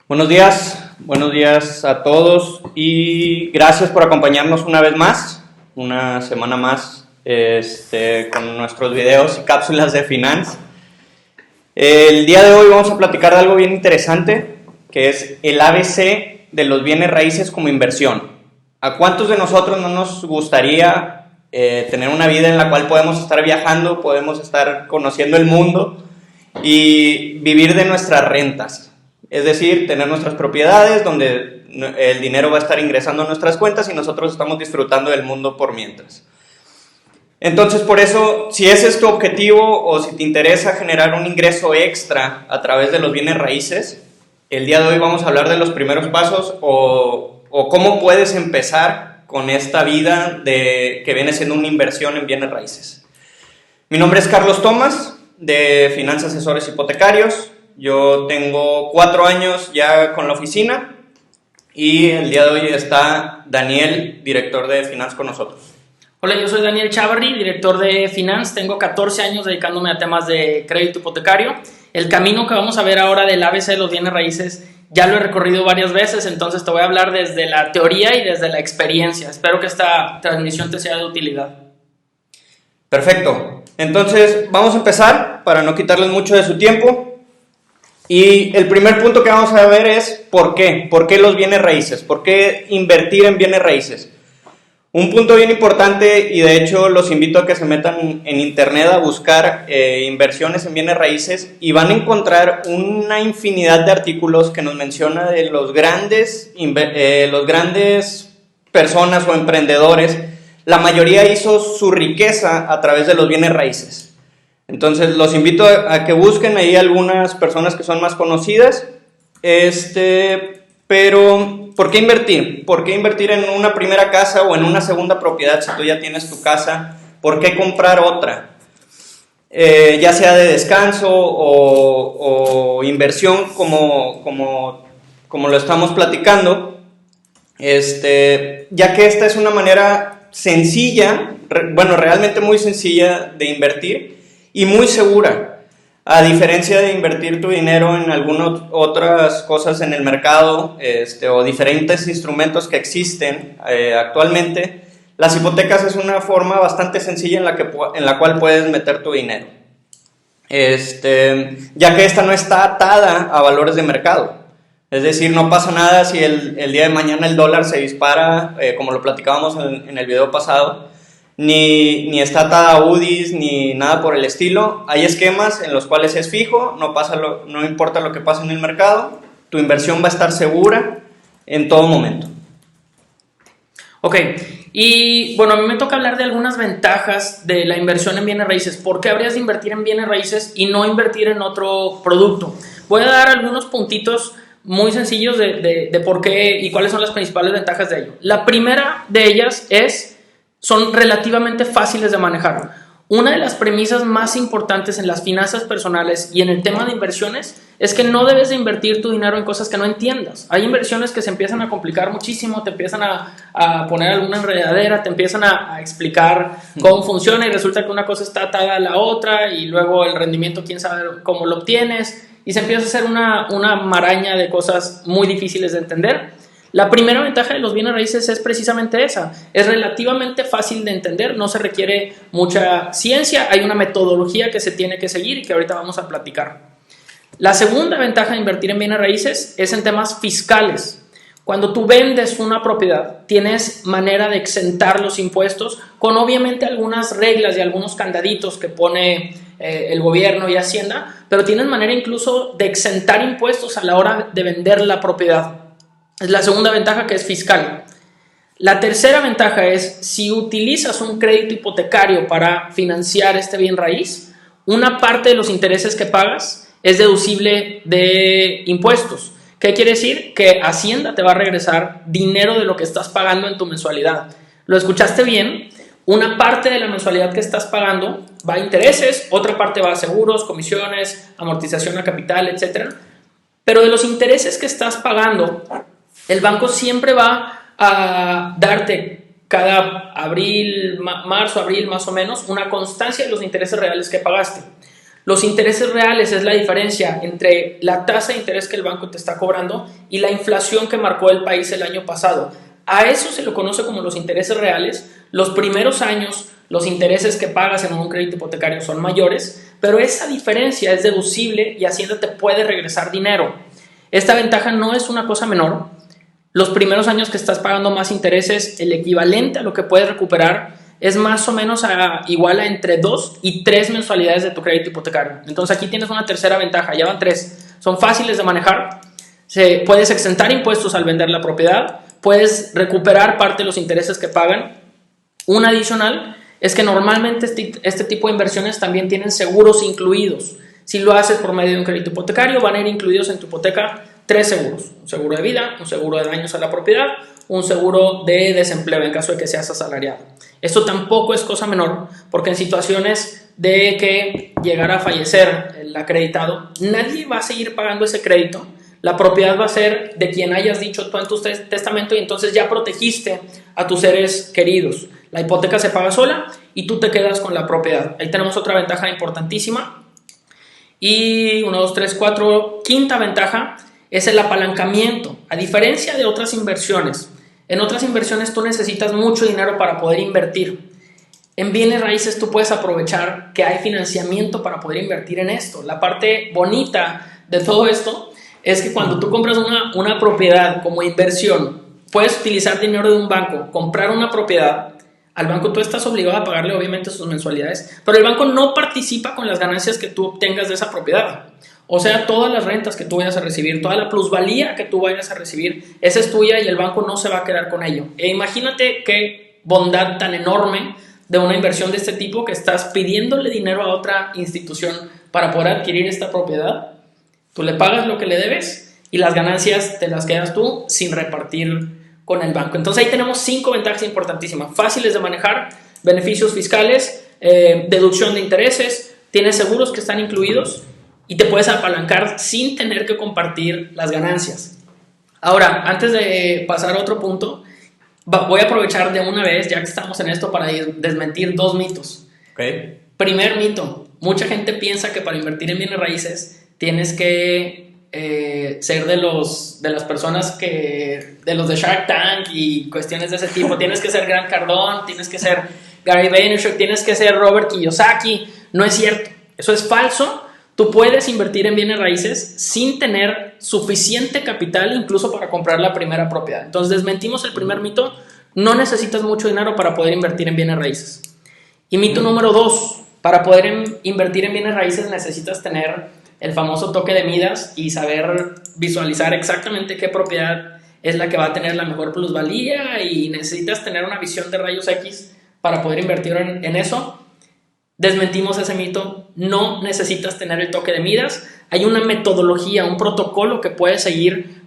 Buenos días a todos y gracias por acompañarnos una vez más, una semana más con nuestros videos y cápsulas de Finance. El día de hoy vamos a platicar de algo bien interesante, que es el ABC de los bienes raíces como inversión. ¿A cuántos de nosotros no nos gustaría tener una vida en la cual podemos estar viajando, podemos estar conociendo el mundo y vivir de nuestras rentas? Es decir, tener nuestras propiedades donde el dinero va a estar ingresando a nuestras cuentas y nosotros estamos disfrutando del mundo por mientras. Entonces, por eso, si ese es tu objetivo o si te interesa generar un ingreso extra a través de los bienes raíces, el día de hoy vamos a hablar de los primeros pasos o cómo puedes empezar con esta vida que viene siendo una inversión en bienes raíces. Mi nombre es Carlos Tomás, de Finanzas Asesores Hipotecarios. Yo tengo 4 años ya con la oficina y el día de hoy está Daniel, director de Finance, con nosotros. Hola, yo soy Daniel Chavarri, director de Finance. Tengo 14 años dedicándome a temas de crédito hipotecario. El camino que vamos a ver ahora del ABC de los bienes raíces ya lo he recorrido varias veces, entonces te voy a hablar desde la teoría y desde la experiencia. Espero que esta transmisión te sea de utilidad. Perfecto. Entonces vamos a empezar para no quitarles mucho de su tiempo. Y el primer punto que vamos a ver es ¿por qué? ¿Por qué los bienes raíces? ¿Por qué invertir en bienes raíces? Un punto bien importante, y de hecho los invito a que se metan en internet a buscar inversiones en bienes raíces y van a encontrar una infinidad de artículos que nos menciona de los grandes personas o emprendedores. La mayoría hizo su riqueza a través de los bienes raíces. Entonces los invito a que busquen ahí algunas personas que son más conocidas. Pero ¿por qué invertir? ¿Por qué invertir en una primera casa o en una segunda propiedad si tú ya tienes tu casa? ¿Por qué comprar otra? Ya sea de descanso o inversión como lo estamos platicando, ya que esta es una manera sencilla, realmente muy sencilla de invertir y muy segura. A diferencia de invertir tu dinero en algunas otras cosas en el mercado o diferentes instrumentos que existen actualmente, las hipotecas es una forma bastante sencilla en la cual puedes meter tu dinero, ya que esta no está atada a valores de mercado. Es decir, no pasa nada si el día de mañana el dólar se dispara, como lo platicábamos en el video pasado. Ni está atada a UDIs ni nada por el estilo. Hay esquemas en los cuales es fijo, no importa lo que pase en el mercado, tu inversión va a estar segura en todo momento. Ok, y bueno, a mí me toca hablar de algunas ventajas de la inversión en bienes raíces. ¿Por qué habrías de invertir en bienes raíces y no invertir en otro producto? Voy a dar algunos puntitos muy sencillos de por qué y cuáles son las principales ventajas de ello. La primera de ellas son relativamente fáciles de manejar. Una de las premisas más importantes en las finanzas personales y en el tema de inversiones es que no debes de invertir tu dinero en cosas que no entiendas. Hay inversiones que se empiezan a complicar muchísimo, te empiezan a poner alguna enredadera, te empiezan a explicar cómo funciona y resulta que una cosa está atada a la otra y luego el rendimiento quién sabe cómo lo obtienes y se empieza a hacer una maraña de cosas muy difíciles de entender. La primera ventaja de los bienes raíces es precisamente esa, es relativamente fácil de entender, no se requiere mucha ciencia, hay una metodología que se tiene que seguir y que ahorita vamos a platicar. La segunda ventaja de invertir en bienes raíces es en temas fiscales. Cuando tú vendes una propiedad, tienes manera de exentar los impuestos con obviamente algunas reglas y algunos candaditos que pone el gobierno y Hacienda, pero tienes manera incluso de exentar impuestos a la hora de vender la propiedad. Es la segunda ventaja, que es fiscal. La tercera ventaja es si utilizas un crédito hipotecario para financiar este bien raíz, una parte de los intereses que pagas es deducible de impuestos. ¿Qué quiere decir? Que Hacienda te va a regresar dinero de lo que estás pagando en tu mensualidad. ¿Lo escuchaste bien? Una parte de la mensualidad que estás pagando va a intereses, otra parte va a seguros, comisiones, amortización a capital, etc. Pero de los intereses que estás pagando, el banco siempre va a darte cada marzo, abril más o menos, una constancia de los intereses reales que pagaste. Los intereses reales es la diferencia entre la tasa de interés que el banco te está cobrando y la inflación que marcó el país el año pasado. A eso se lo conoce como los intereses reales. Los primeros años, los intereses que pagas en un crédito hipotecario son mayores, pero esa diferencia es deducible y Hacienda te puede regresar dinero. Esta ventaja no es una cosa menor. Los primeros años que estás pagando más intereses, el equivalente a lo que puedes recuperar es más o menos igual a entre 2 y 3 mensualidades de tu crédito hipotecario. Entonces aquí tienes una tercera ventaja, ya van 3. Son fáciles de manejar, puedes exentar impuestos al vender la propiedad, puedes recuperar parte de los intereses que pagan. Un adicional es que normalmente este tipo de inversiones también tienen seguros incluidos. Si lo haces por medio de un crédito hipotecario, van a ir incluidos en tu hipoteca 3 seguros. Un seguro de vida, un seguro de daños a la propiedad, un seguro de desempleo en caso de que seas asalariado. Esto tampoco es cosa menor, porque en situaciones de que llegara a fallecer el acreditado, nadie va a seguir pagando ese crédito. La propiedad va a ser de quien hayas dicho tú en tu testamento y entonces ya protegiste a tus seres queridos. La hipoteca se paga sola y tú te quedas con la propiedad. Ahí tenemos otra ventaja importantísima. Y 1, 2, 3, 4, quinta ventaja es el apalancamiento. A diferencia de otras inversiones, en otras inversiones tú necesitas mucho dinero para poder invertir. En bienes raíces tú puedes aprovechar que hay financiamiento para poder invertir en esto. La parte bonita de todo esto es que cuando tú compras una propiedad como inversión, puedes utilizar dinero de un banco, comprar una propiedad. Al banco tú estás obligado a pagarle obviamente sus mensualidades, pero el banco no participa con las ganancias que tú obtengas de esa propiedad. O sea, todas las rentas que tú vayas a recibir, toda la plusvalía que tú vayas a recibir, esa es tuya y el banco no se va a quedar con ello. E imagínate qué bondad tan enorme de una inversión de este tipo, que estás pidiéndole dinero a otra institución para poder adquirir esta propiedad. Tú le pagas lo que le debes y las ganancias te las quedas tú sin repartir con el banco. Entonces ahí tenemos 5 ventajas importantísimas, fáciles de manejar, beneficios fiscales, deducción de intereses, tienes seguros que están incluidos y te puedes apalancar sin tener que compartir las ganancias. Ahora, antes de pasar a otro punto, voy a aprovechar de una vez, ya que estamos en esto, para desmentir 2 mitos. Okay. Primer mito, mucha gente piensa que para invertir en bienes raíces tienes que ser de las personas de los de Shark Tank y cuestiones de ese tipo. Tienes que ser Grant Cardone, tienes que ser Gary Vaynerchuk, tienes que ser Robert Kiyosaki. No es cierto, eso es falso. Tú puedes invertir en bienes raíces sin tener suficiente capital incluso para comprar la primera propiedad. Entonces desmentimos el primer mito, no necesitas mucho dinero para poder invertir en bienes raíces. Y mito número 2, para poder invertir en bienes raíces necesitas tener el famoso toque de Midas y saber visualizar exactamente qué propiedad es la que va a tener la mejor plusvalía, y necesitas tener una visión de rayos X para poder invertir en eso. Desmentimos ese mito, no necesitas tener el toque de Midas. Hay una metodología, un protocolo que puedes seguir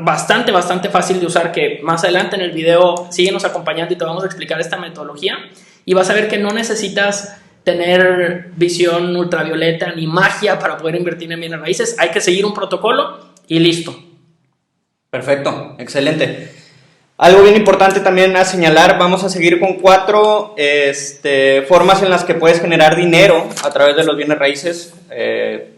bastante fácil de usar, que más adelante en el video síguenos acompañando y te vamos a explicar esta metodología y vas a ver que no necesitas tener visión ultravioleta ni magia para poder invertir en bienes raíces. Hay que seguir un protocolo y listo. Perfecto, excelente. Algo bien importante también a señalar, vamos a seguir con 4 formas en las que puedes generar dinero a través de los bienes raíces,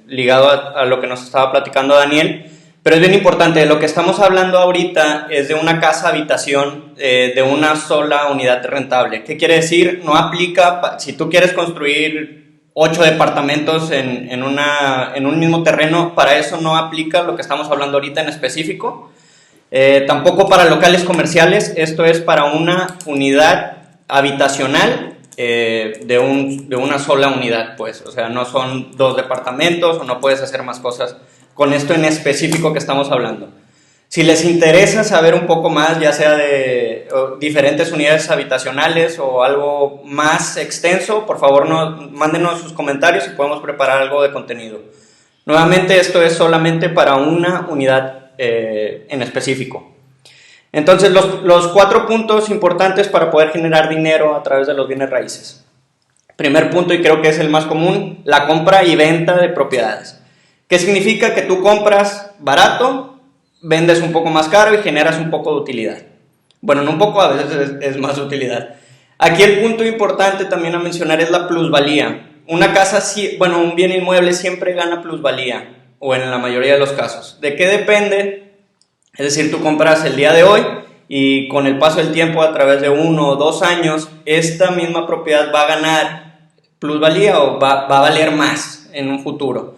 ligado a lo que nos estaba platicando Daniel. Pero es bien importante, de lo que estamos hablando ahorita es de una casa habitación de una sola unidad rentable. ¿Qué quiere decir? No aplica, si tú quieres construir 8 departamentos en un mismo terreno, para eso no aplica lo que estamos hablando ahorita en específico. Tampoco para locales comerciales, esto es para una unidad habitacional de una sola unidad, pues. O sea, no son 2 departamentos o no puedes hacer más cosas con esto en específico que estamos hablando. Si les interesa saber un poco más, ya sea de diferentes unidades habitacionales o algo más extenso, por favor mándenos sus comentarios y podemos preparar algo de contenido. Nuevamente, esto es solamente para una unidad en específico. Entonces, los 4 puntos importantes para poder generar dinero a través de los bienes raíces. Primer punto, y creo que es el más común, la compra y venta de propiedades. ¿Qué significa? Que tú compras barato, vendes un poco más caro y generas un poco de utilidad. Bueno, no un poco, a veces es más utilidad. Aquí el punto importante también a mencionar es la plusvalía. una casa, bueno, un bien inmueble siempre gana plusvalía, o en la mayoría de los casos. ¿De qué depende? Es decir, tú compras el día de hoy y con el paso del tiempo, a través de 1 o 2 años, esta misma propiedad va a ganar plusvalía o va a valer más en un futuro.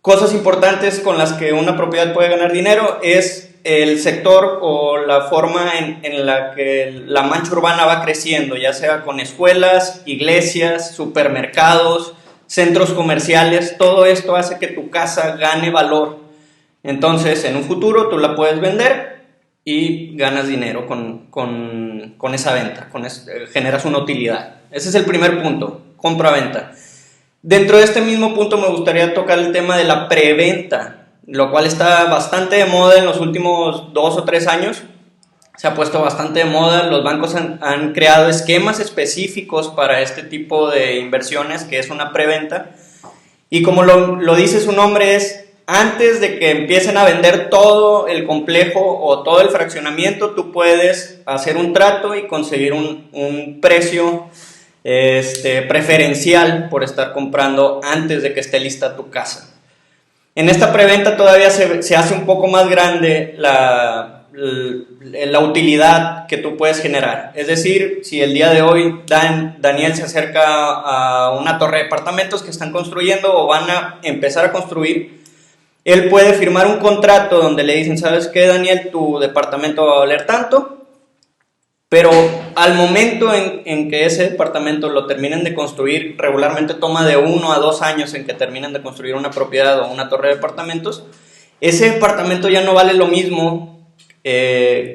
Cosas importantes con las que una propiedad puede ganar dinero es el sector o la forma en la que la mancha urbana va creciendo, ya sea con escuelas, iglesias, supermercados, centros comerciales. Todo esto hace que tu casa gane valor. Entonces, en un futuro tú la puedes vender y ganas dinero con esa venta, generas una utilidad. Ese es el primer punto, compra-venta. Dentro de este mismo punto me gustaría tocar el tema de la preventa, lo cual está bastante de moda en los últimos 2 o 3 años. Se ha puesto bastante de moda, los bancos han creado esquemas específicos para este tipo de inversiones, que es una preventa. Y como lo dice su nombre, es antes de que empiecen a vender todo el complejo o todo el fraccionamiento, tú puedes hacer un trato y conseguir un precio preferencial por estar comprando antes de que esté lista tu casa. En esta preventa todavía se hace un poco más grande la utilidad que tú puedes generar. Es decir, si el día de hoy Daniel se acerca a una torre de departamentos que están construyendo o van a empezar a construir, él puede firmar un contrato donde le dicen, ¿sabes qué, Daniel? Tu departamento va a valer tanto, pero al momento en que ese departamento lo terminen de construir, regularmente toma de 1 a 2 años en que terminen de construir una propiedad o una torre de departamentos, ese departamento ya no vale lo mismo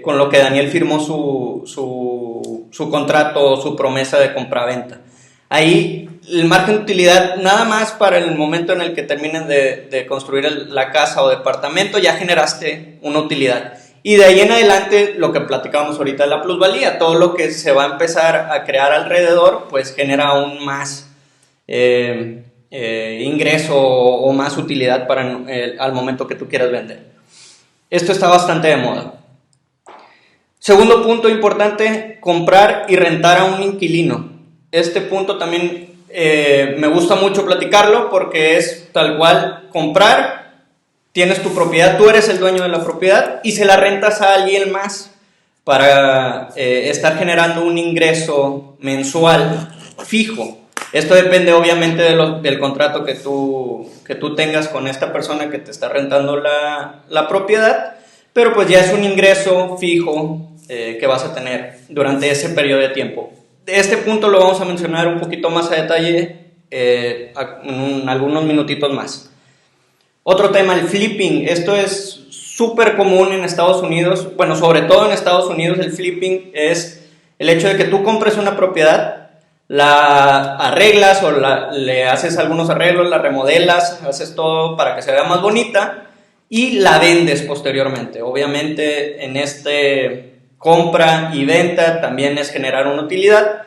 con lo que Daniel firmó su contrato o su promesa de compraventa. Ahí el margen de utilidad, nada más para el momento en el que terminen de construir la casa o departamento, ya generaste una utilidad. Y de ahí en adelante, lo que platicábamos ahorita de la plusvalía, todo lo que se va a empezar a crear alrededor, pues genera aún más ingreso o más utilidad al momento que tú quieras vender. Esto está bastante de moda. Segundo punto importante, comprar y rentar a un inquilino. Este punto también me gusta mucho platicarlo porque es tal cual comprar. Tienes tu propiedad, tú eres el dueño de la propiedad y se la rentas a alguien más para estar generando un ingreso mensual fijo. Esto depende obviamente del contrato que tú tengas con esta persona que te está rentando la propiedad, pero pues ya es un ingreso fijo que vas a tener durante ese periodo de tiempo. Este punto lo vamos a mencionar un poquito más a detalle en algunos minutitos más. Otro tema, el flipping. Esto es súper común en Estados Unidos. Bueno, sobre todo en Estados Unidos el flipping es el hecho de que tú compres una propiedad, la arreglas o le haces algunos arreglos, la remodelas, haces todo para que se vea más bonita y la vendes posteriormente. Obviamente en este compra y venta también es generar una utilidad.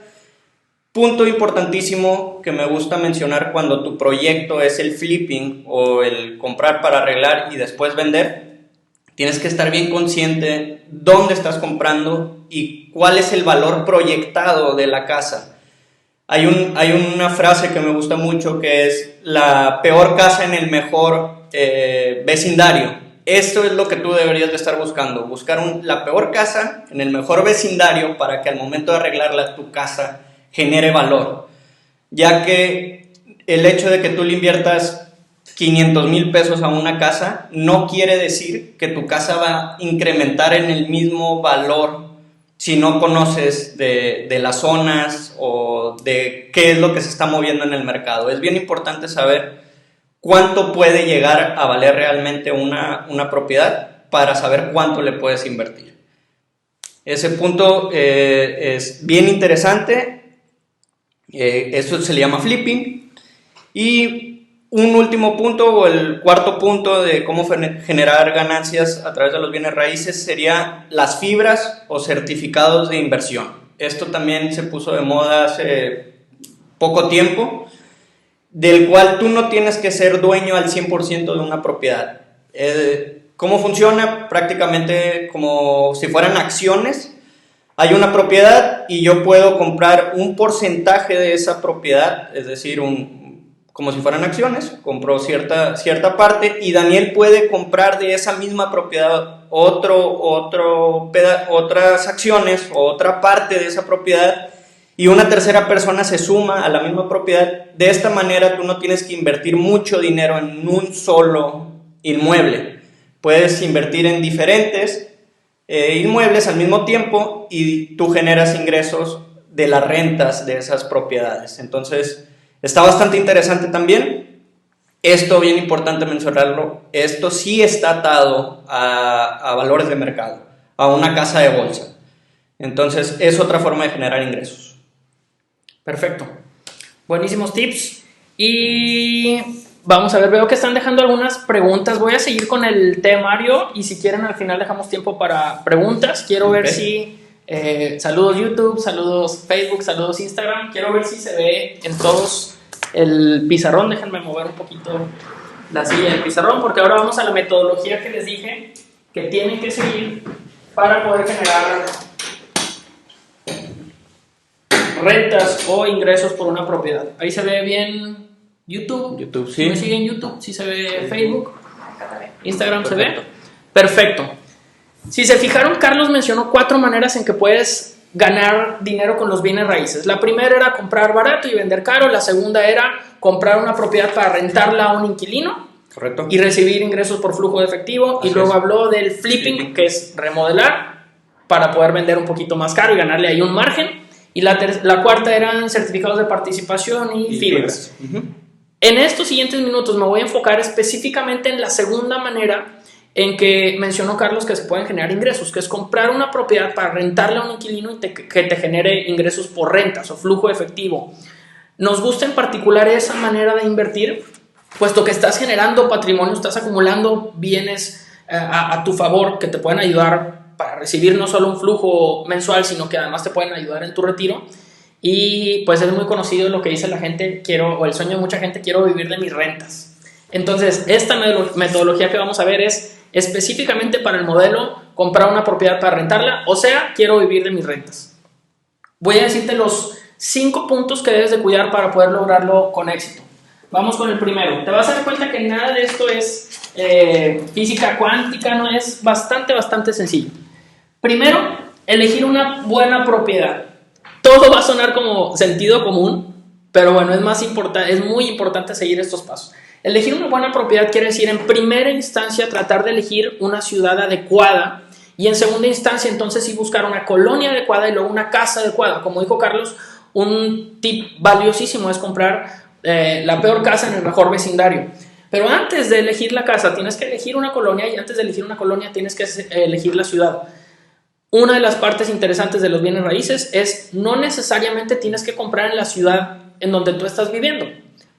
Punto importantísimo que me gusta mencionar cuando tu proyecto es el flipping o el comprar para arreglar y después vender, tienes que estar bien consciente dónde estás comprando y cuál es el valor proyectado de la casa. Hay una frase que me gusta mucho que es la peor casa en el mejor vecindario. Esto es lo que tú deberías de estar buscando, buscar la peor casa en el mejor vecindario para que al momento de arreglarla tu casa genere valor, ya que el hecho de que tú le inviertas 500,000 pesos a una casa no quiere decir que tu casa va a incrementar en el mismo valor si no conoces de las zonas o de qué es lo que se está moviendo en el mercado. Es bien importante saber cuánto puede llegar a valer realmente una propiedad para saber cuánto le puedes invertir. Ese punto es bien interesante. Eso se le llama flipping. Y un último punto, o el cuarto punto de cómo generar ganancias a través de los bienes raíces sería las fibras o certificados de inversión. Esto también se puso de moda hace poco tiempo, del cual tú no tienes que ser dueño al 100% de una propiedad. ¿Cómo funciona? Prácticamente como si fueran acciones. hay una propiedad y yo puedo comprar un porcentaje de esa propiedad, es decir, como si fueran acciones, compró cierta parte y Daniel puede comprar de esa misma propiedad otras acciones o otra parte de esa propiedad y una tercera persona se suma a la misma propiedad. De esta manera tú no tienes que invertir mucho dinero en un solo inmueble. Puedes invertir en diferentes inmuebles al mismo tiempo y tú generas ingresos de las rentas de esas propiedades. Entonces, está bastante interesante también. Esto, bien importante mencionarlo, esto sí está atado a valores de mercado, a una casa de bolsa. Entonces, es otra forma de generar ingresos. Perfecto. Buenísimos tips. Y vamos a ver, veo que están dejando algunas preguntas. Voy a seguir con el temario y si quieren al final dejamos tiempo para preguntas. Quiero ver si... saludos YouTube, saludos Facebook, saludos Instagram. Quiero ver si se ve en todos el pizarrón. Déjenme mover un poquito la silla del pizarrón porque ahora vamos a la metodología que les dije que tienen que seguir para poder generar rentas o ingresos por una propiedad. Ahí se ve bien YouTube. YouTube, sí. Si me siguen YouTube, si se ve Facebook, Instagram. Perfecto. ¿Se ve? Perfecto. Si se fijaron, Carlos mencionó 4 maneras en que puedes ganar dinero con los bienes raíces. La primera era comprar barato y vender caro. La segunda era comprar una propiedad para rentarla a un inquilino. Correcto. Y recibir ingresos por flujo de efectivo. Así y luego habló del flipping, que es remodelar para poder vender un poquito más caro y ganarle ahí un margen. Y la cuarta eran certificados de participación y fibras. En estos siguientes minutos me voy a enfocar específicamente en la segunda manera en que mencionó Carlos que se pueden generar ingresos, que es comprar una propiedad para rentarla a un inquilino y que te genere ingresos por rentas o flujo efectivo. Nos gusta en particular esa manera de invertir, puesto que estás generando patrimonio, estás acumulando bienes a tu favor que te pueden ayudar para recibir no solo un flujo mensual, sino que además te pueden ayudar en tu retiro. Y pues es muy conocido lo que dice la gente, o el sueño de mucha gente, quiero vivir de mis rentas. Entonces, esta metodología que vamos a ver es específicamente para el modelo comprar una propiedad para rentarla, o sea, quiero vivir de mis rentas. Voy a decirte los 5 puntos que debes de cuidar para poder lograrlo con éxito. Vamos con el primero. Te vas a dar cuenta que nada de esto es física cuántica, no, es bastante sencillo. Primero, elegir una buena propiedad. Todo va a sonar como sentido común, pero bueno, es muy importante seguir estos pasos. Elegir una buena propiedad quiere decir, en primera instancia, tratar de elegir una ciudad adecuada y en segunda instancia, entonces sí buscar una colonia adecuada y luego una casa adecuada. Como dijo Carlos, un tip valiosísimo es comprar la peor casa en el mejor vecindario. Pero antes de elegir la casa, tienes que elegir una colonia y antes de elegir una colonia tienes que elegir la ciudad. Una de las partes interesantes de los bienes raíces es no necesariamente tienes que comprar en la ciudad en donde tú estás viviendo.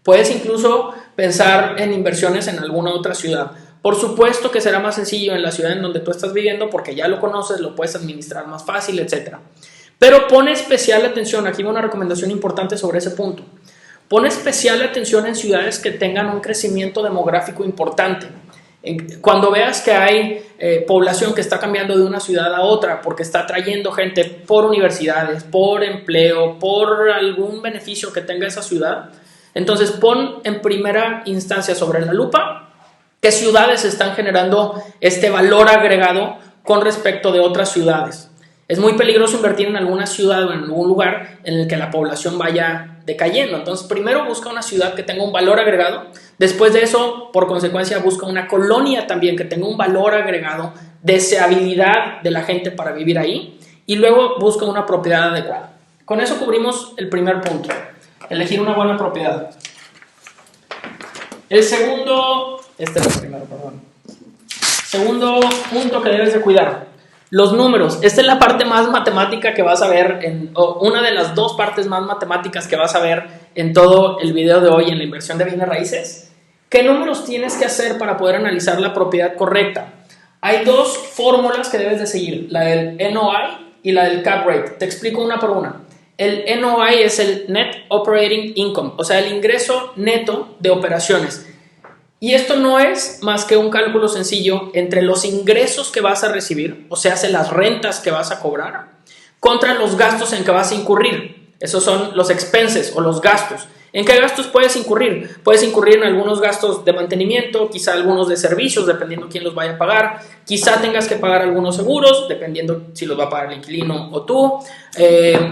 Puedes incluso pensar en inversiones en alguna otra ciudad. Por supuesto que será más sencillo en la ciudad en donde tú estás viviendo porque ya lo conoces, lo puedes administrar más fácil, etc. Pero pone especial atención, aquí va una recomendación importante sobre ese punto. Pone especial atención en ciudades que tengan un crecimiento demográfico importante. Cuando veas que hay población que está cambiando de una ciudad a otra porque está trayendo gente por universidades, por empleo, por algún beneficio que tenga esa ciudad, entonces pon en primera instancia sobre la lupa qué ciudades están generando este valor agregado con respecto de otras ciudades. Es muy peligroso invertir en alguna ciudad o en algún lugar en el que la población vaya decayendo. Entonces, primero busca una ciudad que tenga un valor agregado. Después de eso, por consecuencia, busca una colonia también que tenga un valor agregado, deseabilidad de la gente para vivir ahí. Y luego busca una propiedad adecuada. Con eso cubrimos el primer punto, elegir una buena propiedad. El segundo, este es el primero, perdón. Segundo punto que debes de cuidar. Los números. Esta es la parte más matemática que vas a ver, o una de las 2 partes más matemáticas que vas a ver en todo el video de hoy en la inversión de bienes raíces. ¿Qué números tienes que hacer para poder analizar la propiedad correcta? Hay 2 fórmulas que debes de seguir, la del NOI y la del cap rate. Te explico una por una. El NOI es el Net Operating Income, o sea, el ingreso neto de operaciones. Y esto no es más que un cálculo sencillo entre los ingresos que vas a recibir, o sea, las rentas que vas a cobrar, contra los gastos en que vas a incurrir. Esos son los expenses o los gastos. ¿En qué gastos puedes incurrir? Puedes incurrir en algunos gastos de mantenimiento, quizá algunos de servicios, dependiendo quién los vaya a pagar. Quizá tengas que pagar algunos seguros, dependiendo si los va a pagar el inquilino o tú.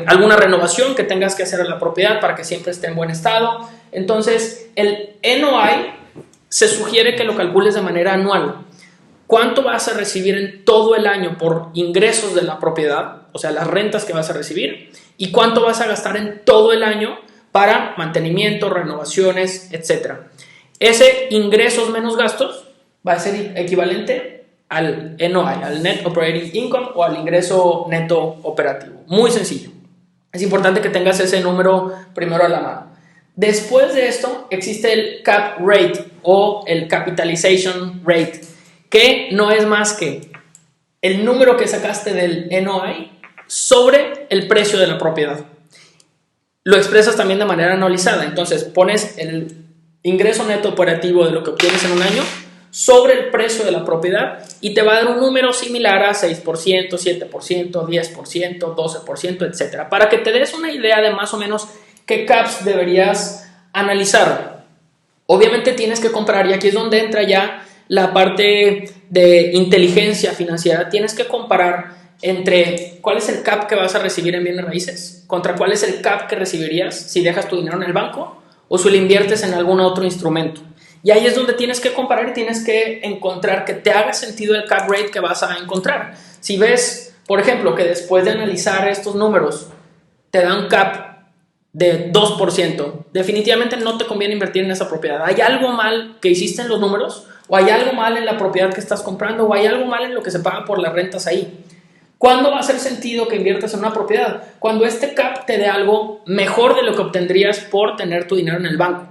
Alguna renovación que tengas que hacer a la propiedad para que siempre esté en buen estado. Entonces, el NOI se sugiere que lo calcules de manera anual. ¿Cuánto vas a recibir en todo el año por ingresos de la propiedad? O sea, las rentas que vas a recibir. ¿Y cuánto vas a gastar en todo el año para mantenimiento, renovaciones, etc.? Ese ingresos menos gastos va a ser equivalente al NOI, al Net Operating Income o al ingreso neto operativo. Muy sencillo. Es importante que tengas ese número primero a la mano. Después de esto existe el Cap Rate o el Capitalization Rate, que no es más que el número que sacaste del NOI sobre el precio de la propiedad. Lo expresas también de manera anualizada. Entonces pones el ingreso neto operativo de lo que obtienes en un año sobre el precio de la propiedad y te va a dar un número similar a 6%, 7%, 10%, 12%, etc. Para que te des una idea de más o menos qué caps deberías analizar. Obviamente tienes que comparar, y aquí es donde entra ya la parte de inteligencia financiera. Tienes que comparar entre cuál es el cap que vas a recibir en bienes raíces contra cuál es el cap que recibirías si dejas tu dinero en el banco o si lo inviertes en algún otro instrumento. Y ahí es donde tienes que comparar y tienes que encontrar que te haga sentido el cap rate que vas a encontrar. Si ves, por ejemplo, que después de analizar estos números te da un cap de 2%, definitivamente no te conviene invertir en esa propiedad. ¿Hay algo mal que hiciste en los números? ¿O hay algo mal en la propiedad que estás comprando? ¿O hay algo mal en lo que se paga por las rentas ahí? ¿Cuándo va a hacer sentido que inviertas en una propiedad? Cuando este cap te dé algo mejor de lo que obtendrías por tener tu dinero en el banco.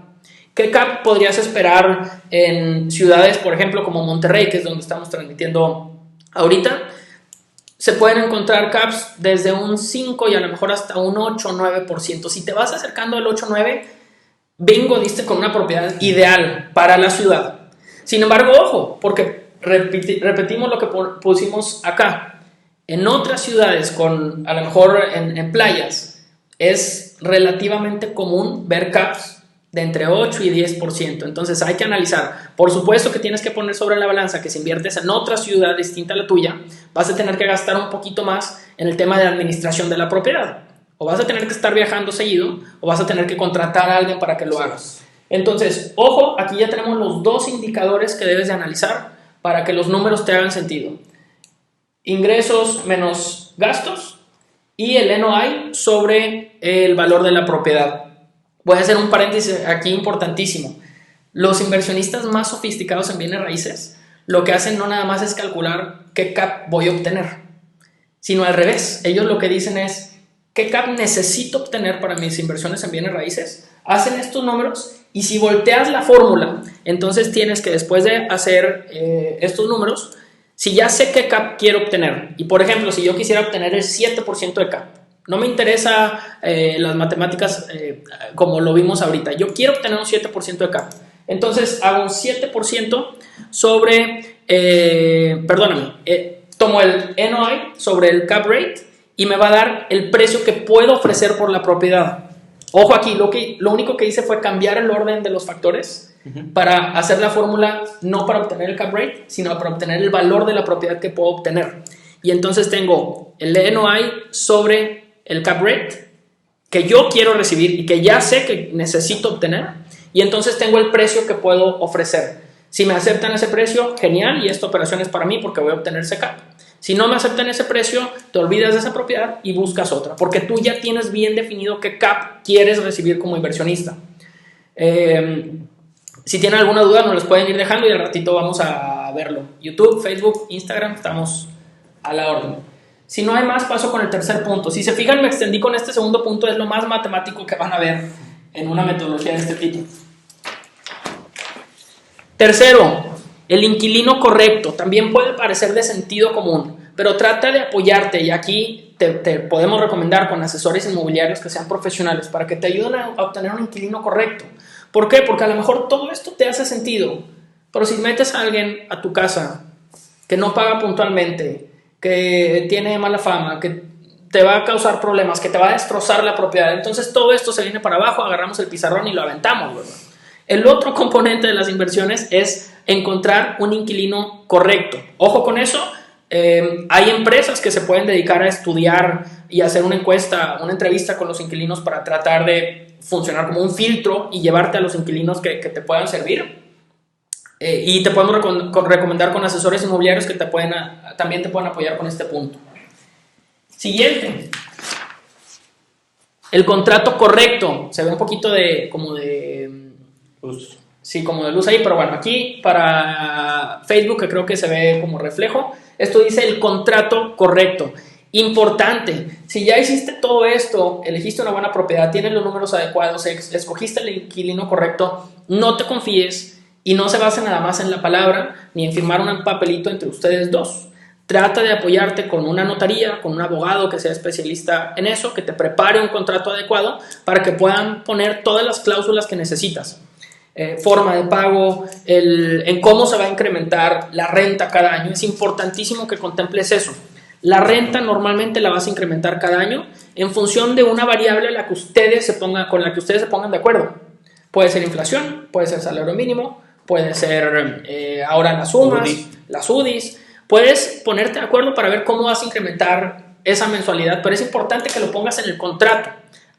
¿Qué cap podrías esperar en ciudades, por ejemplo, como Monterrey, que es donde estamos transmitiendo ahorita? Se pueden encontrar caps desde un 5 y a lo mejor hasta un 8 o 9%. Si te vas acercando al 8 o 9, bingo, diste con una propiedad ideal para la ciudad. Sin embargo, ojo, porque repetimos lo que pusimos acá. En otras ciudades, con a lo mejor en playas, es relativamente común ver caps de entre 8 y 10%. Entonces hay que analizar. Por supuesto que tienes que poner sobre la balanza que si inviertes en otra ciudad distinta a la tuya, vas a tener que gastar un poquito más en el tema de administración de la propiedad. O vas a tener que estar viajando seguido, o vas a tener que contratar a alguien para que lo hagas. Entonces, ojo, aquí ya tenemos los dos indicadores que debes de analizar para que los números te hagan sentido. Ingresos menos gastos y el NOI sobre el valor de la propiedad. Voy a hacer un paréntesis aquí importantísimo. Los inversionistas más sofisticados en bienes raíces lo que hacen no nada más es calcular qué cap voy a obtener, sino al revés. Ellos lo que dicen es qué cap necesito obtener para mis inversiones en bienes raíces. Hacen estos números y si volteas la fórmula, entonces tienes que después de hacer estos números, si ya sé qué cap quiero obtener, y por ejemplo, si yo quisiera obtener el 7% de cap, no me interesa las matemáticas como lo vimos ahorita, yo quiero obtener un 7% de cap, entonces hago un 7% sobre, tomo el NOI sobre el cap rate y me va a dar el precio que puedo ofrecer por la propiedad. Ojo aquí, lo único que hice fue cambiar el orden de los factores para hacer la fórmula no para obtener el cap rate, sino para obtener el valor de la propiedad que puedo obtener. Y entonces tengo el NOI sobre el cap rate que yo quiero recibir y que ya sé que necesito obtener, y entonces tengo el precio que puedo ofrecer. Si me aceptan ese precio, genial, y esta operación es para mí porque voy a obtener ese cap. Si no me aceptan ese precio, te olvidas de esa propiedad y buscas otra, porque tú ya tienes bien definido qué cap quieres recibir como inversionista. Si tienen alguna duda, nos los pueden ir dejando y al ratito vamos a verlo. YouTube, Facebook, Instagram, estamos a la orden. Si no hay más, paso con el tercer punto. Si se fijan, me extendí con este segundo punto, es lo más matemático que van a ver en una metodología de este tipo. Tercero, el inquilino correcto. También puede parecer de sentido común, pero trata de apoyarte, y aquí te podemos recomendar con asesores inmobiliarios que sean profesionales para que te ayuden a obtener un inquilino correcto. ¿Por qué? Porque a lo mejor todo esto te hace sentido, pero si metes a alguien a tu casa que no paga puntualmente, que tiene mala fama, que te va a causar problemas, que te va a destrozar la propiedad. Entonces todo esto se viene para abajo, agarramos el pizarrón y lo aventamos, ¿verdad? El otro componente de las inversiones es encontrar un inquilino correcto. Ojo con eso, hay empresas que se pueden dedicar a estudiar y hacer una encuesta, una entrevista con los inquilinos para tratar de funcionar como un filtro y llevarte a los inquilinos que te puedan servir. Y te podemos recomendar con asesores inmobiliarios que también te pueden apoyar con este punto. Siguiente. El contrato correcto. Se ve un poquito como de luz. Sí, como de luz ahí, pero bueno, aquí para Facebook que creo que se ve como reflejo. Esto dice el contrato correcto. Importante, si ya hiciste todo esto, elegiste una buena propiedad, tienes los números adecuados, escogiste el inquilino correcto, no te confíes y no se base nada más en la palabra ni en firmar un papelito entre ustedes dos. Trata de apoyarte con una notaría, con un abogado que sea especialista en eso, que te prepare un contrato adecuado para que puedan poner todas las cláusulas que necesitas. Forma de pago, en cómo se va a incrementar la renta cada año. Es importantísimo que contemples eso. La renta normalmente la vas a incrementar cada año en función de una variable con la que ustedes se pongan de acuerdo. Puede ser inflación, puede ser salario mínimo, puede ser ahora las sumas, las UDIs. Puedes ponerte de acuerdo para ver cómo vas a incrementar esa mensualidad, pero es importante que lo pongas en el contrato.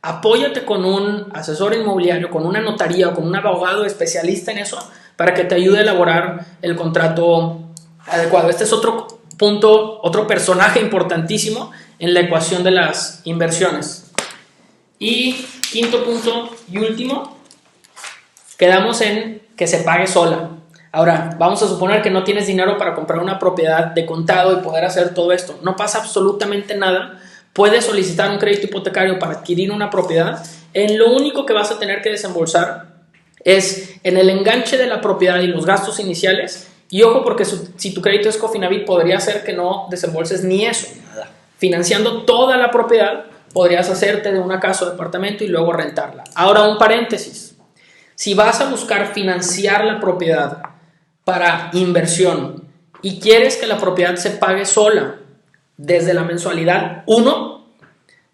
Apóyate con un asesor inmobiliario, con una notaría o con un abogado especialista en eso para que te ayude a elaborar el contrato adecuado. Este es otro punto, otro personaje importantísimo en la ecuación de las inversiones. Y quinto punto y último, quedamos en que se pague sola. Ahora, vamos a suponer que no tienes dinero para comprar una propiedad de contado y poder hacer todo esto. No pasa absolutamente nada. Puedes solicitar un crédito hipotecario para adquirir una propiedad. En lo único que vas a tener que desembolsar es en el enganche de la propiedad y los gastos iniciales. Y ojo, porque si tu crédito es Cofinavit, podría ser que no desembolses ni eso. Nada. Financiando toda la propiedad, podrías hacerte de una casa o departamento y luego rentarla. Ahora, un paréntesis. Si vas a buscar financiar la propiedad para inversión y quieres que la propiedad se pague sola desde la mensualidad 1,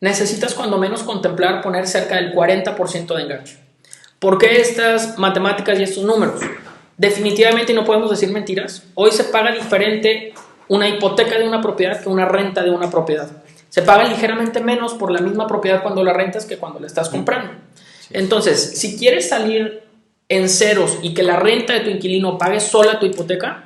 necesitas cuando menos contemplar poner cerca del 40% de enganche. ¿Por qué estas matemáticas y estos números? Definitivamente, y no podemos decir mentiras, hoy se paga diferente una hipoteca de una propiedad que una renta de una propiedad. Se paga ligeramente menos por la misma propiedad cuando la rentas que cuando la estás comprando. Entonces, si quieres salir en ceros y que la renta de tu inquilino pague sola tu hipoteca,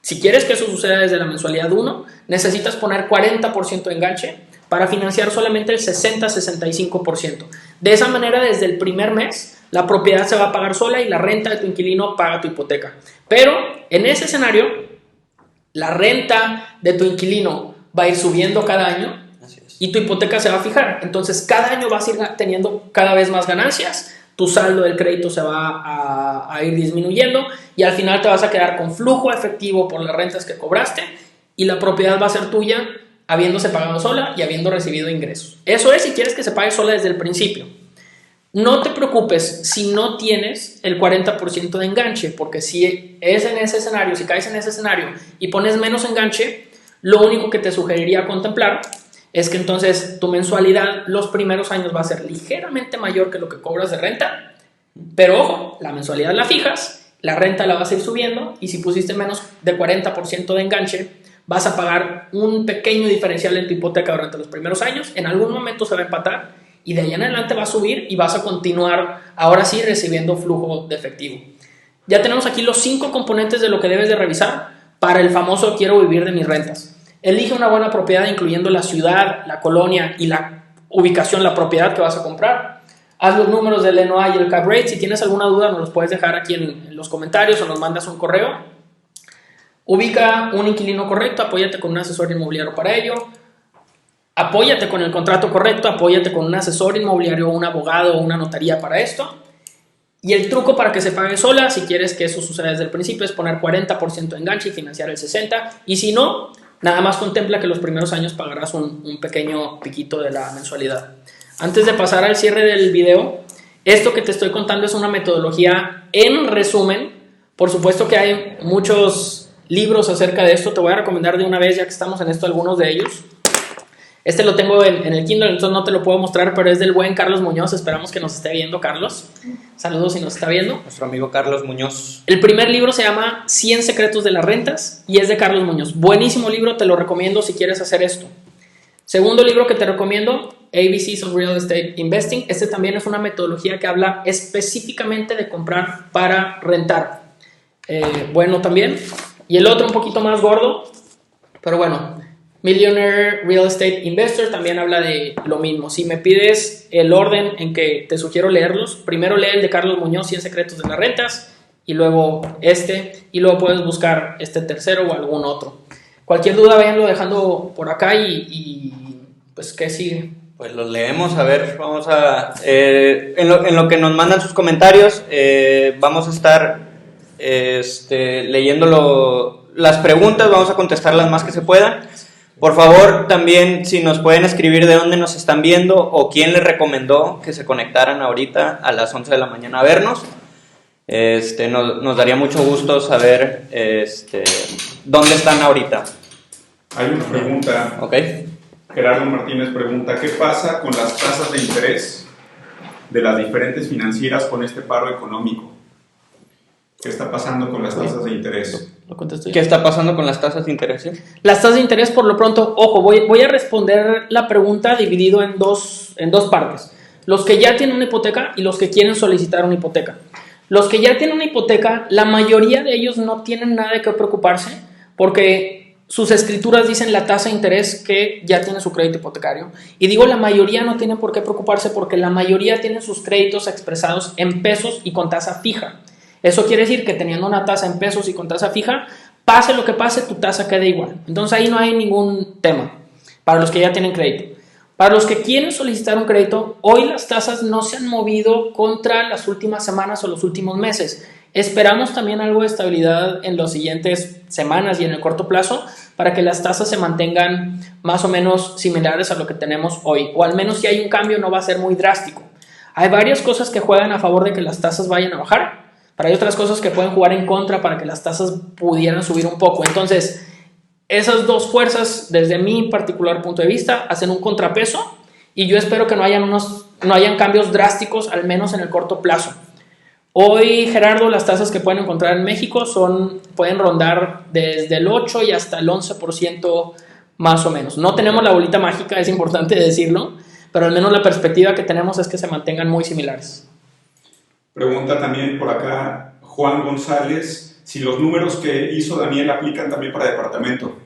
si quieres que eso suceda desde la mensualidad 1, necesitas poner 40% de enganche para financiar solamente el 60-65%. De esa manera, desde el primer mes, la propiedad se va a pagar sola y la renta de tu inquilino paga tu hipoteca. Pero en ese escenario, la renta de tu inquilino va a ir subiendo cada año y tu hipoteca se va a fijar. Entonces, cada año vas a ir teniendo cada vez más ganancias. Tu saldo del crédito se va a ir disminuyendo y al final te vas a quedar con flujo efectivo por las rentas que cobraste y la propiedad va a ser tuya habiéndose pagado sola y habiendo recibido ingresos. Eso es si quieres que se pague sola desde el principio. No te preocupes si no tienes el 40% de enganche, porque si es en ese escenario, si caes en ese escenario y pones menos enganche, lo único que te sugeriría contemplar es que entonces tu mensualidad los primeros años va a ser ligeramente mayor que lo que cobras de renta, pero ojo, la mensualidad la fijas, la renta la vas a ir subiendo y si pusiste menos de 40% de enganche, vas a pagar un pequeño diferencial en tu hipoteca durante los primeros años, en algún momento se va a empatar y de ahí en adelante va a subir y vas a continuar ahora sí recibiendo flujo de efectivo. Ya tenemos aquí los 5 componentes de lo que debes de revisar para el famoso quiero vivir de mis rentas. Elige una buena propiedad incluyendo la ciudad, la colonia y la ubicación, la propiedad que vas a comprar. Haz los números del NOI y el cap rate. Si tienes alguna duda nos los puedes dejar aquí en los comentarios o nos mandas un correo. Ubica un inquilino correcto, apóyate con un asesor inmobiliario para ello. Apóyate con el contrato correcto, apóyate con un asesor inmobiliario, un abogado o una notaría para esto. Y el truco para que se pague sola, si quieres que eso suceda desde el principio, es poner 40% de enganche y financiar el 60%. Y si no, nada más contempla que los primeros años pagarás un pequeño piquito de la mensualidad. Antes de pasar al cierre del video, esto que te estoy contando es una metodología en resumen. Por supuesto que hay muchos libros acerca de esto. Te voy a recomendar de una vez, ya que estamos en esto, algunos de ellos. Este lo tengo en el Kindle, entonces no te lo puedo mostrar, pero es del buen Carlos Muñoz. Esperamos que nos esté viendo, Carlos. Saludos si nos está viendo. Nuestro amigo Carlos Muñoz. El primer libro se llama 100 secretos de las rentas y es de Carlos Muñoz. Buenísimo libro, te lo recomiendo si quieres hacer esto. Segundo libro que te recomiendo, ABCs of Real Estate Investing. Este también es una metodología que habla específicamente de comprar para rentar. Bueno también. Y el otro un poquito más gordo, pero bueno, Millionaire Real Estate Investor también habla de lo mismo. Si me pides el orden en que te sugiero leerlos, primero lee el de Carlos Muñoz, 100 secretos de las rentas, y luego y luego puedes buscar este tercero o algún otro. Cualquier duda váyanlo dejando por acá y pues ¿qué sigue? Pues los leemos, a ver, vamos a... en lo que nos mandan sus comentarios, vamos a estar leyendo las preguntas, vamos a contestar las más que se puedan. Por favor, también si nos pueden escribir de dónde nos están viendo o quién les recomendó que se conectaran ahorita a las 11 de la mañana a vernos. Nos daría mucho gusto saber dónde están ahorita. Hay una pregunta. Ok. Gerardo Martínez pregunta, ¿qué pasa con las tasas de interés de las diferentes financieras con este paro económico? ¿Qué está pasando con las tasas de interés? ¿Lo contesto yo? ¿Qué está pasando con las tasas de interés? Las tasas de interés, por lo pronto, ojo, voy a responder la pregunta dividido en dos partes. Los que ya tienen una hipoteca y los que quieren solicitar una hipoteca. Los que ya tienen una hipoteca, la mayoría de ellos no tienen nada de qué preocuparse porque sus escrituras dicen la tasa de interés que ya tiene su crédito hipotecario. Y digo la mayoría no tienen por qué preocuparse porque la mayoría tienen sus créditos expresados en pesos y con tasa fija. Eso quiere decir que teniendo una tasa en pesos y con tasa fija, pase lo que pase, tu tasa queda igual. Entonces ahí no hay ningún tema para los que ya tienen crédito. Para los que quieren solicitar un crédito, hoy las tasas no se han movido contra las últimas semanas o los últimos meses. Esperamos también algo de estabilidad en las siguientes semanas y en el corto plazo para que las tasas se mantengan más o menos similares a lo que tenemos hoy. O al menos si hay un cambio no va a ser muy drástico. Hay varias cosas que juegan a favor de que las tasas vayan a bajar. Pero hay otras cosas que pueden jugar en contra para que las tasas pudieran subir un poco. Entonces, esas dos fuerzas, desde mi particular punto de vista, hacen un contrapeso y yo espero que no hayan cambios drásticos, al menos en el corto plazo. Hoy, Gerardo, las tasas que pueden encontrar en México pueden rondar desde el 8 y hasta el 11% más o menos. No tenemos la bolita mágica, es importante decirlo, pero al menos la perspectiva que tenemos es que se mantengan muy similares. Pregunta también por acá Juan González, si los números que hizo Daniel aplican también para departamento.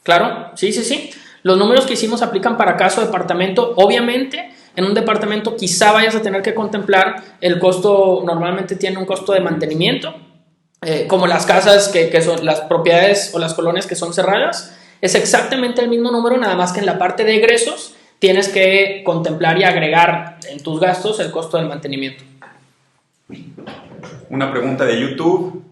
Claro, sí. Los números que hicimos aplican para caso de departamento. Obviamente, en un departamento quizá vayas a tener que contemplar el costo, normalmente tiene un costo de mantenimiento, como las casas que son las propiedades o las colonias que son cerradas. Es exactamente el mismo número, nada más que en la parte de egresos tienes que contemplar y agregar en tus gastos el costo del mantenimiento. Una pregunta de YouTube,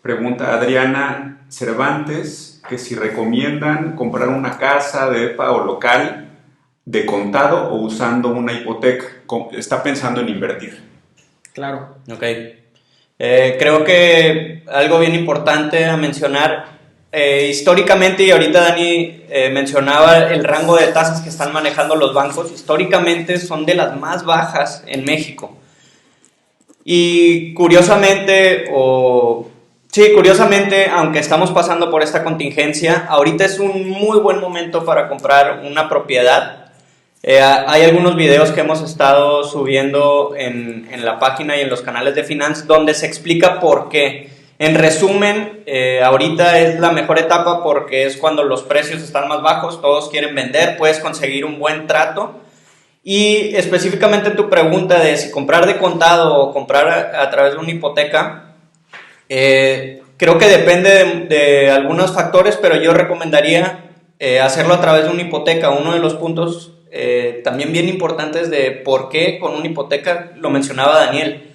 pregunta Adriana Cervantes, que si recomiendan comprar una casa de EPA o local de contado o usando una hipoteca, está pensando en invertir. Claro. Ok. Creo que algo bien importante a mencionar, históricamente, y ahorita Dani mencionaba el rango de tasas que están manejando los bancos, históricamente son de las más bajas en México. Y curiosamente, aunque estamos pasando por esta contingencia, ahorita es un muy buen momento para comprar una propiedad. Hay algunos videos que hemos estado subiendo en la página y en los canales de Finance donde se explica por qué. En resumen, ahorita es la mejor etapa porque es cuando los precios están más bajos, todos quieren vender, puedes conseguir un buen trato. Y específicamente en tu pregunta de si comprar de contado o comprar a través de una hipoteca, creo que depende de algunos factores, pero yo recomendaría hacerlo a través de una hipoteca. Uno de los puntos también bien importantes de por qué con una hipoteca, lo mencionaba Daniel,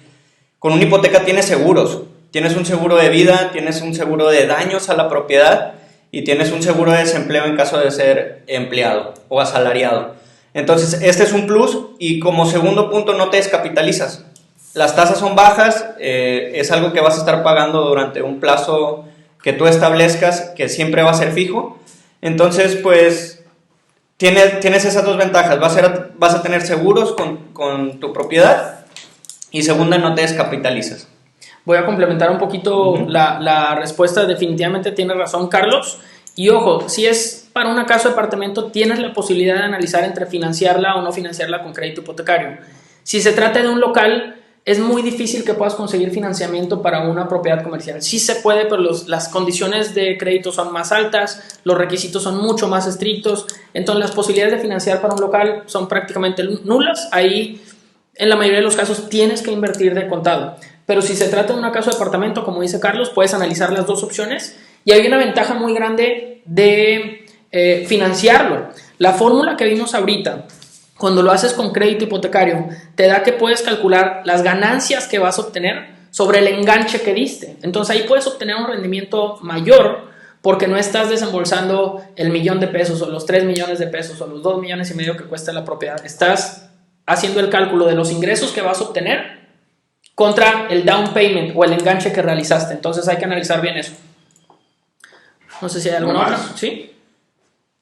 con una hipoteca tienes seguros, tienes un seguro de vida, tienes un seguro de daños a la propiedad y tienes un seguro de desempleo en caso de ser empleado o asalariado. Entonces, este es un plus y como segundo punto no te descapitalizas. Las tasas son bajas, es algo que vas a estar pagando durante un plazo que tú establezcas que siempre va a ser fijo. Entonces, pues, tienes esas dos ventajas. Vas a tener seguros con tu propiedad y segunda, no te descapitalizas. Voy a complementar un poquito la respuesta. Definitivamente tiene razón Carlos. Y ojo, si es para una casa o departamento, tienes la posibilidad de analizar entre financiarla o no financiarla con crédito hipotecario. Si se trata de un local, es muy difícil que puedas conseguir financiamiento para una propiedad comercial. Sí se puede, pero las condiciones de crédito son más altas, los requisitos son mucho más estrictos, entonces las posibilidades de financiar para un local son prácticamente nulas. Ahí, en la mayoría de los casos, tienes que invertir de contado. Pero si se trata de una casa o departamento, como dice Carlos, puedes analizar las dos opciones y hay una ventaja muy grande de financiarlo. La fórmula que vimos ahorita, cuando lo haces con crédito hipotecario, te da que puedes calcular las ganancias que vas a obtener sobre el enganche que diste. Entonces ahí puedes obtener un rendimiento mayor porque no estás desembolsando el $1,000,000 o los 3 millones de pesos o los 2,5 millones que cuesta la propiedad. Estás haciendo el cálculo de los ingresos que vas a obtener contra el down payment o el enganche que realizaste. Entonces hay que analizar bien eso. No sé si hay alguna otra. ¿Sí?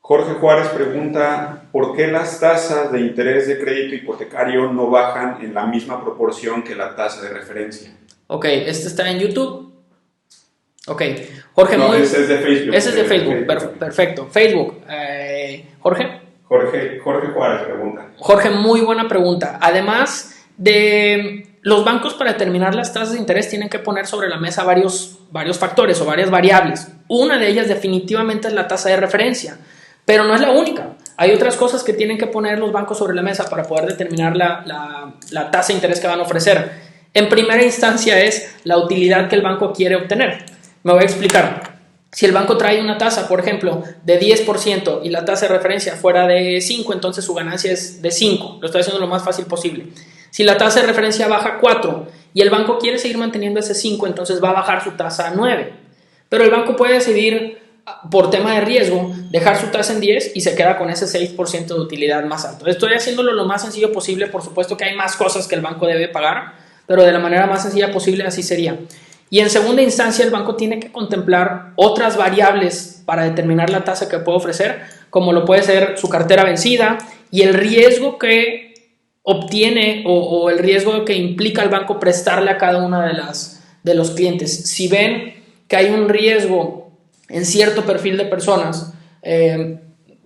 Jorge Juárez pregunta, ¿por qué las tasas de interés de crédito hipotecario no bajan en la misma proporción que la tasa de referencia? Ok, este está en YouTube. Ok, Jorge. No, ese es de Facebook. Ese es de Facebook, perfecto. Facebook, Jorge. Jorge Juárez pregunta. Jorge, muy buena pregunta. Además de los bancos, para determinar las tasas de interés tienen que poner sobre la mesa varios factores o varias variables. Una de ellas definitivamente es la tasa de referencia, pero no es la única. Hay otras cosas que tienen que poner los bancos sobre la mesa para poder determinar la tasa de interés que van a ofrecer. En primera instancia es la utilidad que el banco quiere obtener. Me voy a explicar. Si el banco trae una tasa, por ejemplo, de 10% y la tasa de referencia fuera de 5, entonces su ganancia es de 5. Lo estoy haciendo lo más fácil posible. Si la tasa de referencia baja a 4 y el banco quiere seguir manteniendo ese 5, entonces va a bajar su tasa a 9. Pero el banco puede decidir, por tema de riesgo, dejar su tasa en 10 y se queda con ese 6% de utilidad más alto. Estoy haciéndolo lo más sencillo posible. Por supuesto que hay más cosas que el banco debe pagar, pero de la manera más sencilla posible así sería. Y en segunda instancia, el banco tiene que contemplar otras variables para determinar la tasa que puede ofrecer, como lo puede ser su cartera vencida y el riesgo que obtiene o el riesgo que implica al banco prestarle a cada una de los clientes. Si ven que hay un riesgo en cierto perfil de personas,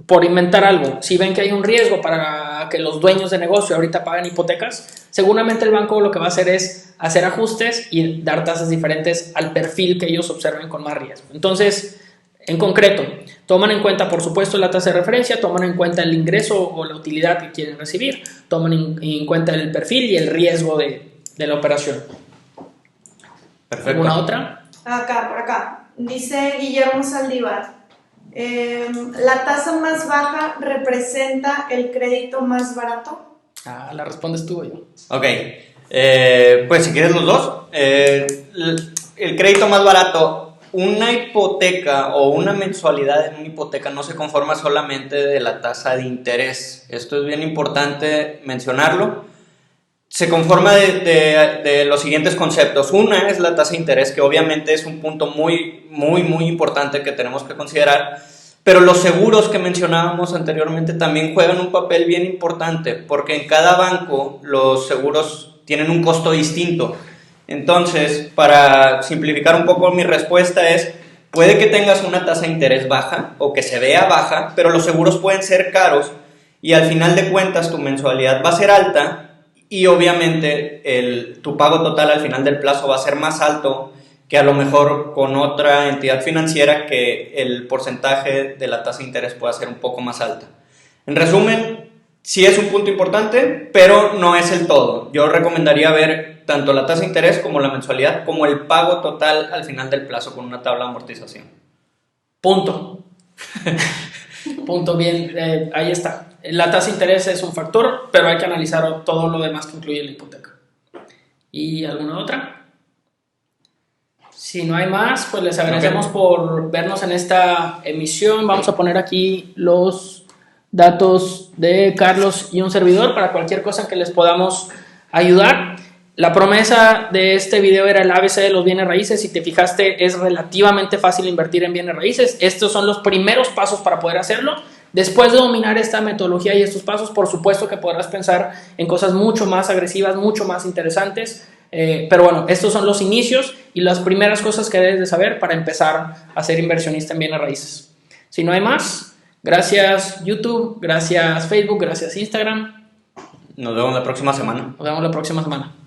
por inventar algo, si ven que hay un riesgo para que los dueños de negocio ahorita paguen hipotecas, seguramente el banco lo que va a hacer es hacer ajustes y dar tasas diferentes al perfil que ellos observen con más riesgo. Entonces, en concreto, toman en cuenta, por supuesto, la tasa de referencia, toman en cuenta el ingreso o la utilidad que quieren recibir, toman en cuenta el perfil y el riesgo de la operación. Perfecto. ¿Alguna otra? Por acá. Dice Guillermo Saldívar. ¿La tasa más baja representa el crédito más barato? La respondes tú o yo. Ok, pues si quieres los dos. El crédito más barato, una hipoteca o una mensualidad en una hipoteca no se conforma solamente de la tasa de interés. Esto es bien importante mencionarlo. Se conforma de los siguientes conceptos. Una es la tasa de interés, que obviamente es un punto muy, muy, muy importante que tenemos que considerar, pero los seguros que mencionábamos anteriormente también juegan un papel bien importante, porque en cada banco los seguros tienen un costo distinto. Entonces, para simplificar un poco mi respuesta es, puede que tengas una tasa de interés baja o que se vea baja, pero los seguros pueden ser caros y al final de cuentas tu mensualidad va a ser alta. Y obviamente tu pago total al final del plazo va a ser más alto que a lo mejor con otra entidad financiera que el porcentaje de la tasa de interés pueda ser un poco más alta. En resumen, sí es un punto importante, pero no es el todo. Yo recomendaría ver tanto la tasa de interés como la mensualidad como el pago total al final del plazo con una tabla de amortización. Punto. Punto, bien, ahí está. La tasa de interés es un factor, pero hay que analizar todo lo demás que incluye la hipoteca. ¿Y alguna otra? Si no hay más, pues les agradecemos por vernos en esta emisión. Vamos a poner aquí los datos de Carlos y un servidor para cualquier cosa en que les podamos ayudar. La promesa de este video era el ABC de los bienes raíces. Si te fijaste, es relativamente fácil invertir en bienes raíces. Estos son los primeros pasos para poder hacerlo. Después de dominar esta metodología y estos pasos, por supuesto que podrás pensar en cosas mucho más agresivas, mucho más interesantes. Pero bueno, estos son los inicios y las primeras cosas que debes de saber para empezar a ser inversionista en bienes raíces. Si no hay más, gracias YouTube, gracias Facebook, gracias Instagram. Nos vemos la próxima semana. Nos vemos la próxima semana.